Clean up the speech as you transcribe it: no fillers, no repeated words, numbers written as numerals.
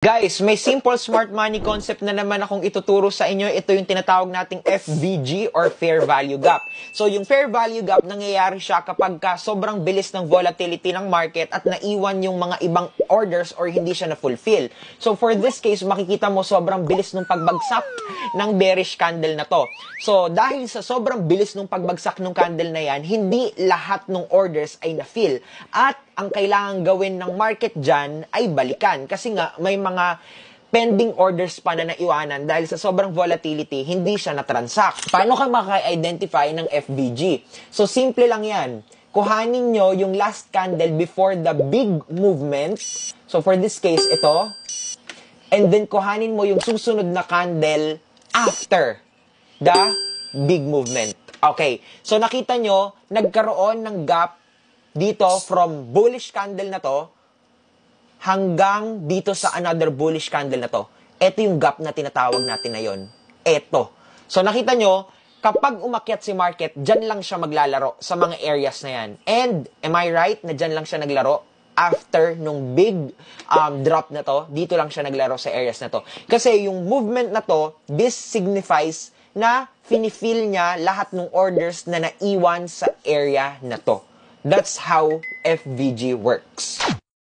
Guys, may simple smart money concept na naman akong ituturo sa inyo. Ito yung tinatawag nating FVG or Fair Value Gap. So, yung Fair Value Gap, nangyayari siya kapag sobrang bilis ng volatility ng market at naiwan yung mga ibang orders or hindi siya na-fulfill. So, for this case, makikita mo sobrang bilis ng pagbagsak ng bearish candle na to. So, dahil sa sobrang bilis ng pagbagsak ng candle na yan, hindi lahat ng orders ay na-fill. At ang kailangan gawin ng market dyan ay balikan. Kasi nga, may mga pending orders pa na naiwanan dahil sa sobrang volatility, hindi siya na-transact. Paano ka maka-identify ng FVG? So, simple lang yan. Kuhanin nyo yung last candle before the big movement. So, for this case, ito. And then, kuhanin mo yung susunod na candle after the big movement. Okay. So, nakita nyo, nagkaroon ng gap dito from bullish candle na to hanggang dito sa another bullish candle na to. Ito yung gap na tinatawag natin na yon. Ito. So nakita nyo, kapag umakyat si market, dyan lang siya maglalaro sa mga areas na yan. And, am I right na dyan lang siya naglaro? After nung big drop na to, dito lang siya naglaro sa areas na to. Kasi yung movement na to, this signifies na finifill niya lahat ng orders na naiwan sa area na to. That's how FVG works.